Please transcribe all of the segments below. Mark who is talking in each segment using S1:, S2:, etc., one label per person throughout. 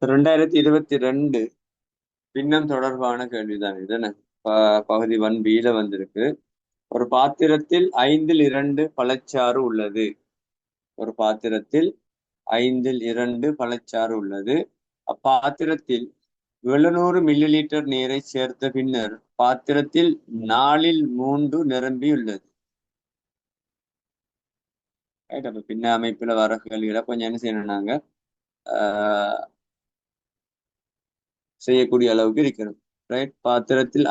S1: 2022 பின்னம் தொடர்பான கேள்விதான் இது என்ன? பகுதி 1B வந்திருக்கு. ஒரு பாத்திரத்தில் 2 பழச்சாறு உள்ளது. ஒரு பாத்திரத்தில் 2 பழச்சாறு உள்ளது. அப்பாத்திரத்தில் 700 மில்லி லிட்டர் நீரை சேர்த்த பின்னர் பாத்திரத்தில் 3 நிரம்பியுள்ளது. அப்ப பின்ன அமைப்புல வர கேள்விகளை கொஞ்சம் என்ன செய்யணும்னாங்க செய்யக்கூடிய அளவுக்கு இருக்கணும். ரைட், பாத்திரத்தில்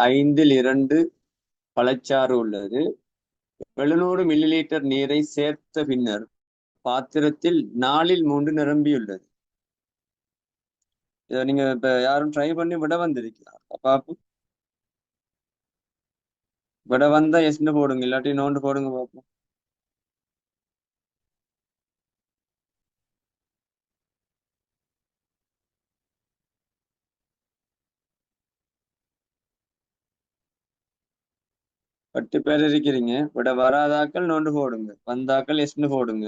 S1: 2 பழச்சாறு உள்ளது. 700 மில்லி லிட்டர் நீரை சேர்த்த பின்னர் பாத்திரத்தில் 3 நிரம்பியுள்ளது. இதை நீங்க இப்ப யாரும் ட்ரை பண்ணி விட வந்திருக்கலாம். பாப்போம், விட வந்தா எஸ்ன்னு போடுங்க, இல்லாட்டி நோண்டு போடுங்க பார்ப்போம். பத்து பேர் இருக்கிறீங்க. விட வராதாக்கள் நோண்டு போடுங்க, வந்தாக்கள் எஸ்ன்னு போடுங்க.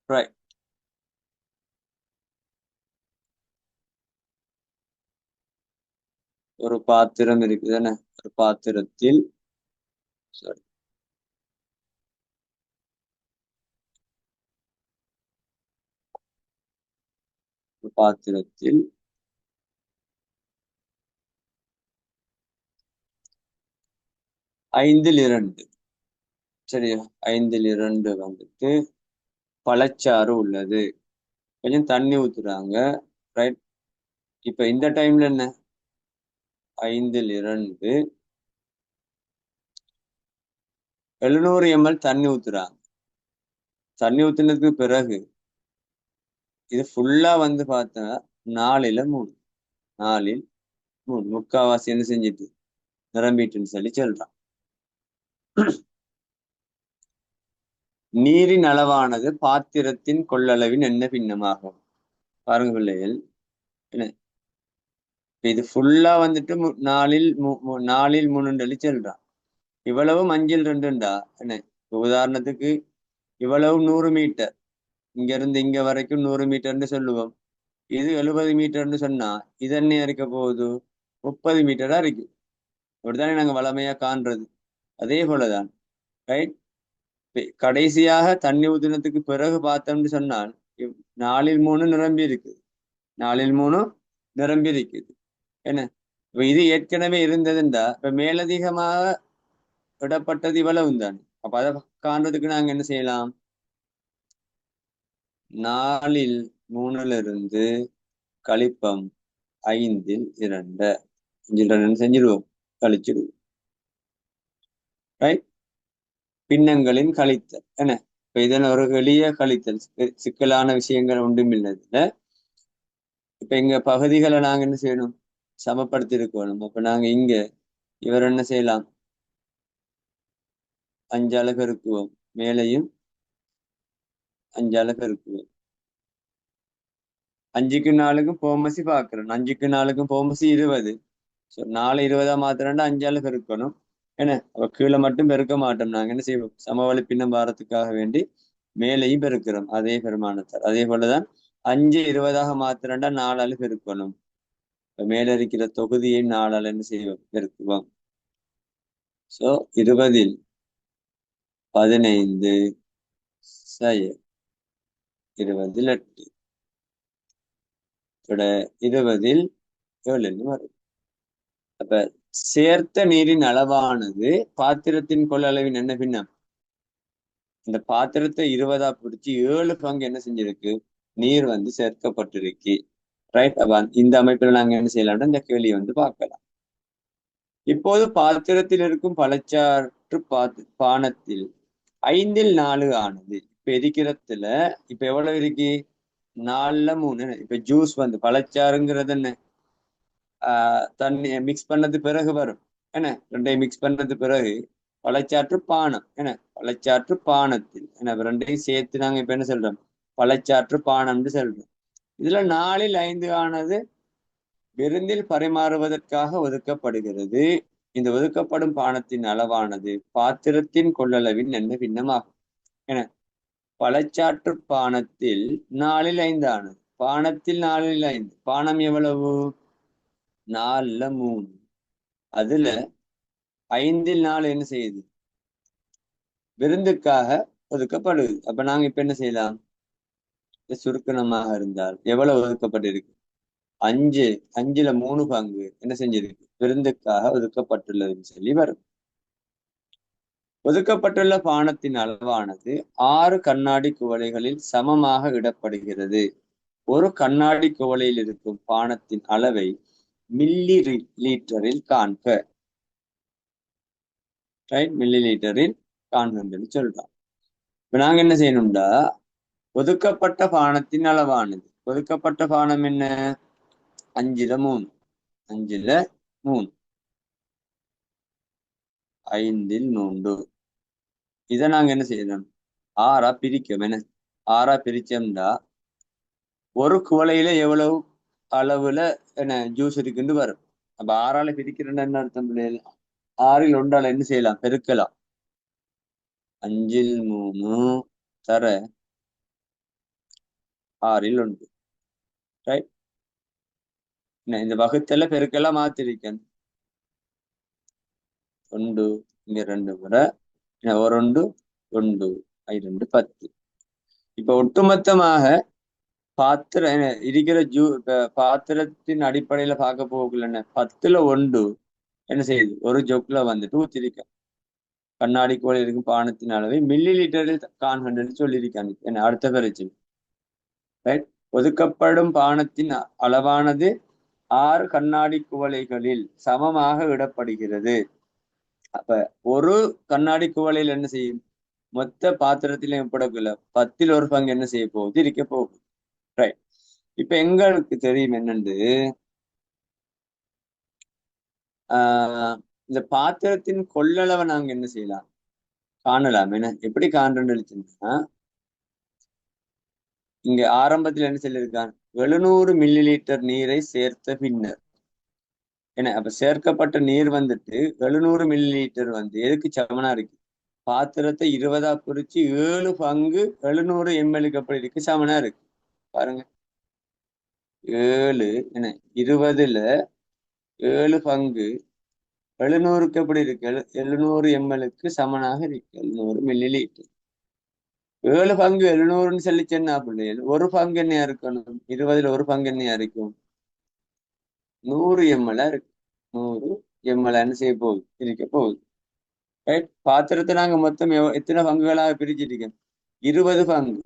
S1: ரைட், ஒரு பாத்திரம் இருக்குதுன்னு, ஒரு பாத்திரத்தில் சாரி ஒரு பாத்திரத்தில் 2 சரியா, 2 வந்துட்டு பழச்சாறு உள்ளது. கொஞ்சம் தண்ணி ஊத்துறாங்க. ரைட், இப்ப இந்த டைம்ல என்ன, 2 700 ml தண்ணி ஊத்துறாங்க. தண்ணி ஊத்துனதுக்கு பிறகு இது ஃபுல்லா வந்து பார்த்தா 4/3 4/3 முக்காவாசி என்ன செஞ்சுட்டு நிரம்பிட்டுன்னு சொல்லி சொல்றான். நீரின் அளவானது பாத்திரத்தின் கொள்ளளவின் என்ன பின்னமாகும்? பாருங்க பிள்ளைகள், என்ன இது ஃபுல்லா வந்துட்டு 4/3 சொல்றான். இவ்வளவு 5/2 என்ன, உதாரணத்துக்கு இவ்வளவு 100 மீட்டர், இங்க இருந்து இங்க வரைக்கும் 100 மீட்டர்னு சொல்லுவோம். இது 70 மீட்டர்னு சொன்னா இது என்ன இருக்க போகுது, 30 மீட்டரா இருக்கு. அப்படித்தானே நாங்க வளமையா காண்றது. அதே போலதான். ரைட், கடைசியாக தண்ணி ஊத்தினத்துக்கு பிறகு பார்த்தோம்னு சொன்னால் 4/3 நிரம்பி இருக்குது. 4/3 நிரம்பி இருக்குது. என்ன, இப்ப இது ஏற்கனவே இருந்ததுண்டா, இப்ப மேலதிகமாக விடப்பட்டது இவ்வளவு தானே. அப்ப அதை காண்றதுக்கு நாங்க என்ன செய்யலாம், 4/3 கழிப்பம் 5/2 செஞ்சிடுவோம், கழிச்சிடுவோம். ரைட், பின்னங்களின் கழித்தல் என்ன. இப்ப இதன் ஒரு எளிய கழித்தல், சிக்கலான விஷயங்கள் ஒன்றும் இல்லை இதுல. இப்ப எங்க பகுதிகளை நாங்க என்ன செய்யணும், சமப்படுத்தி இருக்கணும். அப்ப நாங்க இங்க இவர் என்ன செய்யலாம், 5 பெருக்குவோம், மேலையும் 5 பெருக்குவோம். 5க்கும் 4க்கும் போமசி பாக்குறோம், 5க்கும் 4க்கும் போமசி 20. 4 20 மாத்திரம்னா 5 பெருக்கணும். என்ன, அப்ப கீழே மட்டும் பெருக்க மாட்டோம். நாங்க என்ன செய்வோம், சமவெளி பின்னம் பாரத்துக்காக வேண்டி மேலையும் பெருக்கிறோம் அதே பெருமானத்தார். அதே போலதான் 5 20 மாத்திரம்னா 4 பெருக்கணும். மேல இருக்கிற தொகுதியை 4 என்ன செய்வோம், பெருக்குவோம். சோ 20 15 20 8 20 7 வரும். அப்ப சேர்த்த நீரின் அளவானது பாத்திரத்தின் கொள்ளளவின் என்ன பின்னம். இந்த பாத்திரத்தை 20 பிடிச்சி 7 பங்கு என்ன செஞ்சிருக்கு, நீர் வந்து சேர்க்கப்பட்டிருக்கு. ரைட், அப்ப இந்த அமைப்புல நாங்க என்ன செய்யலாம்னா இந்த கேள்வியை வந்து பார்க்கலாம். இப்போது பாத்திரத்தில் இருக்கும் பழச்சாற்று பானத்தில் 5/4 ஆனது. இப்ப எரிக்கிறதுல இப்ப எவ்வளவு இருக்கு, 4/3. இப்ப ஜூஸ் வந்து பழச்சாறுங்கிறது என்ன, தண்ணி மிக்ஸ் பண்ணது பிறகு வரும். என்ன, ரெண்டையும் மிக்ஸ் பண்ணது பிறகு பழச்சாற்று பானம் என்ன, பழச்சாற்று பானத்தில் என்ன, ரெண்டையும் சேர்த்து நாங்க இப்ப என்ன சொல்றோம், பழச்சாற்று பானம்னு சொல்றோம். இதுல 4/5 ஆனது விருந்தில் பரிமாறுவதற்காக ஒதுக்கப்படுகிறது. இந்த ஒதுக்கப்படும் பானத்தின் அளவானது பாத்திரத்தின் கொள்ளளவின் என்ன பின்னமாகும் என. பழச்சாற்று பானத்தில் 4/5 ஆனது, பானத்தில் 4/5, பானம் எவ்வளவு, 4/3, அதுல 5/4 என்ன செய்யுது, விருந்துக்காக ஒதுக்கப்படுது. அப்ப நாங்க இப்ப என்ன செய்யலாம், சுருக்கணமாக இருந்தால் எவ்வளவு ஒதுக்கப்பட்டிருக்கு, 5, 5/3 பங்கு என்ன செஞ்சிருக்கு, விருந்துக்காக ஒதுக்கப்பட்டுள்ளதுன்னு சொல்லி வரும். ஒதுக்கப்பட்டுள்ள பானத்தின் அளவானது 6 கண்ணாடி குவளைகளில் சமமாக இடப்படுகிறது. ஒரு கண்ணாடி குவளையில் இருக்கும் பானத்தின் அளவை மில்லி லீட்டரில் காண்க. ரைட், மில்லி லீட்டரில் காண்கன்னு சொல்றோம். இப்ப நாங்க என்ன செய்யணும்டா, ஒதுக்கப்பட்ட பானத்தின் அளவானது, ஒதுக்கப்பட்ட பானம் என்ன, 5/3, 5/3, 5/3. இதை நாங்க என்ன செய்யணும், 6ஆ பிரிக்கும். என்ன, 6ஆ பிரிச்சோம்டா ஒரு குவளையில எவ்வளவு அளவுல என்ன ஜூஸ் இருக்குன்னு வரும். அப்ப 6ஆல பிரிக்கிறேன்னு என்ன அர்த்தம் பிள்ளைகள், 6ல் 1ஆல என்ன செய்யலாம், பெருக்கலாம். 5/3 தர 6ல் 1. ரைட், இந்த வகுத்தல பெருக்கெல்லாம் மாத்திருக்கேன். 1 இங்க 2 முறை, ஒரு 1 1 2 10. இப்ப ஒட்டுமொத்தமாக பாத்திரம் இருக்கிற பாத்திரத்தின் அடிப்படையில பார்க்க போகலன்னு 10/1 என்ன செய்யுது, ஒரு ஜொக்ல வந்துட்டு ஊத்திருக்க. கண்ணாடி கோல் இருக்கும் பானத்தின் அளவை மில்லி லீட்டரில் காண்கன்னு சொல்லியிருக்காங்க. என்ன அடுத்த பரிச்சை, ரைட். ஒதுக்கப்படும் பானத்தின் அளவானது 6 கண்ணாடி குவளைகளில் சமமாக விடப்படுகிறது. அப்ப ஒரு கண்ணாடி குவளையில் என்ன செய்யும், மொத்த பாத்திரத்திலும் எப்படக்குள்ள 10ல் 1 பங்கு என்ன செய்ய போகுது, இருக்க போகுது. ரைட். இப்ப எங்களுக்கு தெரியும் என்னண்டு, இந்த பாத்திரத்தின் கொள்ளளவை நாங்க என்ன செய்யலாம், காணலாம். என்ன, எப்படி காண்றோம்னு எழுச்சுன்னா, இங்க ஆரம்பத்துல என்ன சொல்லியிருக்கான், 700 மில்லி லீட்டர் நீரை சேர்த்த பின்னர் என்ன. அப்ப சேர்க்கப்பட்ட நீர் வந்துட்டு 700 மில்லி லீட்டர் வந்து எதுக்கு சமனா இருக்கு, பாத்திரத்தை 20ஆ குறிச்சு 7 பங்கு 700 ml அப்படி இருக்கு, சமனா இருக்கு. பாருங்க, 7 என்ன, 20ல் 7 பங்கு 700க்கு எப்படி இருக்கு, 700 ml சமனாக இருக்கு, 700 மில்லி லீட்டர். 7 பங்கு 700ன்னு சொல்லிச்சேன்னா பிள்ளைகள், ஒரு பங்கு என்னையா இருக்கணும், 20ல் 1 பங்கு என்னையா இருக்கும், 100 ml இருக்கு. 100 ml செய்ய போகுது, இருக்க போகுது. ரைட். பாத்திரத்தை நாங்க மொத்தம் எத்தனை பங்குகளாக பிரிச்சிருக்கோம், 20 பங்கு.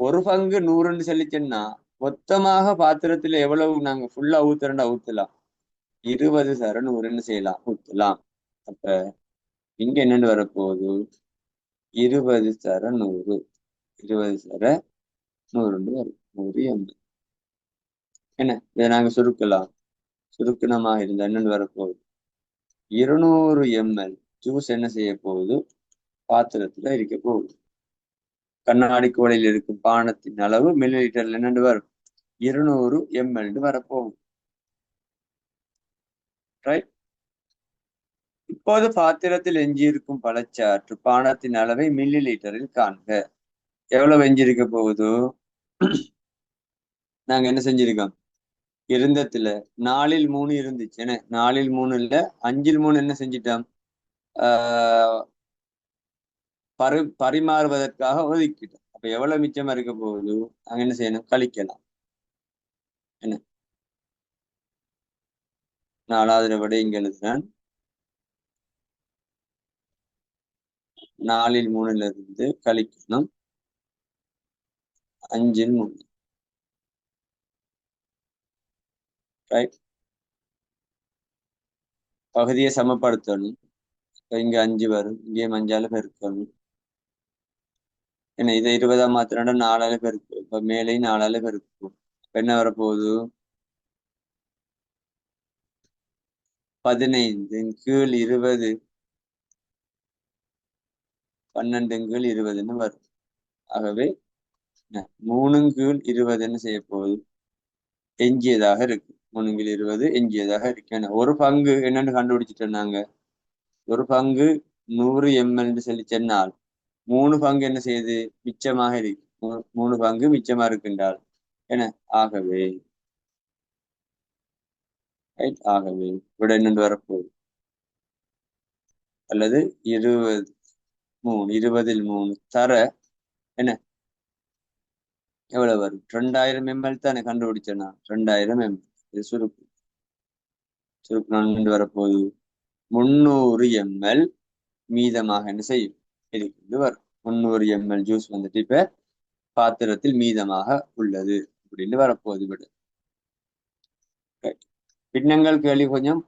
S1: ஒரு பங்கு 100ன்னு சொல்லிச்சேன்னா மொத்தமாக பாத்திரத்துல எவ்வளவு நாங்க ஃபுல்லா ஊத்துறோம்டா ஊத்தலாம், 20/100 செய்யலாம், ஊத்தலாம். அப்ப இங்க என்னன்னு வரப்போகுது, 20/100, 20/100 வரும், 100 ml. என்ன, இதை நாங்க சுருக்கலாம். சுருக்கணமாக இருந்தா என்னன்னு வரப்போகுது, 200 ml ஜூஸ் என்ன செய்ய போகுது, பாத்திரத்துல இருக்க போகுது. கண்ணாடி கோடையில் இருக்கும் பானத்தின் அளவு மில்லி லிட்டர்ல என்னண்டு வரும், 200 ml வரப்போகுது. ரைட். இப்போது பாத்திரத்தில் எஞ்சியிருக்கும் பழச்சாற்று பானத்தின் அளவை மில்லி லீட்டரில் காண்க. எவ்வளவு எஞ்சிருக்க போகுது, நாங்க என்ன செஞ்சிருக்கோம், இருந்தத்துல 4/3 இருந்துச்சு. என்ன, 4/3 இல்ல 5/3 என்ன செஞ்சிட்டோம், பரிமாறுவதற்காக ஒதுக்கிட்டோம். அப்ப எவ்வளவு மிச்சமா இருக்க போகுது, நாங்க என்ன செய்யணும், கழிக்கலாம். என்ன, 4வது விட இங்க எழுதுறேன், 4/3 இருந்து கழிக்கணும் 5/3. ரைட். பகுதியை சமப்படுத்தணும். இங்க 5 வரும், இங்கே 5ஆல பெருக்கணும். என்ன, இதை 20ஆ மாத்திரம் 4ஆல பெருக்கும். இப்ப மேலையும் 4ஆல பெருக்கும். என்ன வரப்போகுது, 15 கீழ் 20 12/20 வரும். ஆகவே 3/20 செய்ய போகுது, எஞ்சியதாக இருக்கு. 3/20 எஞ்சியதாக இருக்கு. ஏன்னா ஒரு பங்கு என்னன்னு கண்டுபிடிச்சிட்டோம் நாங்க. ஒரு பங்கு 100 ml சொல்லி சொன்னால் 3 பங்கு என்ன செய்யுது, மிச்சமாக இருக்கு. 3 பங்கு மிச்சமா இருக்கின்றால் என. ஆகவே ஆகவே விட என்னென்று வரப்போகுது, அல்லது 20 3 தர என்ன எவ்வளவு வரும்? 2000 ml தானே கண்டுபிடிச்சேன் நான். 2000 ml. இது சுருக்கு நான் வரப்போகுது 300 ml மீதமாக என்ன செய்யும், இது வரும். 300 ml ஜூஸ் வந்துட்டு இப்ப பாத்திரத்தில் மீதமாக உள்ளது அப்படின்னு வரப்போகுது விட. பின்னங்கள் கேள்வி கொஞ்சம்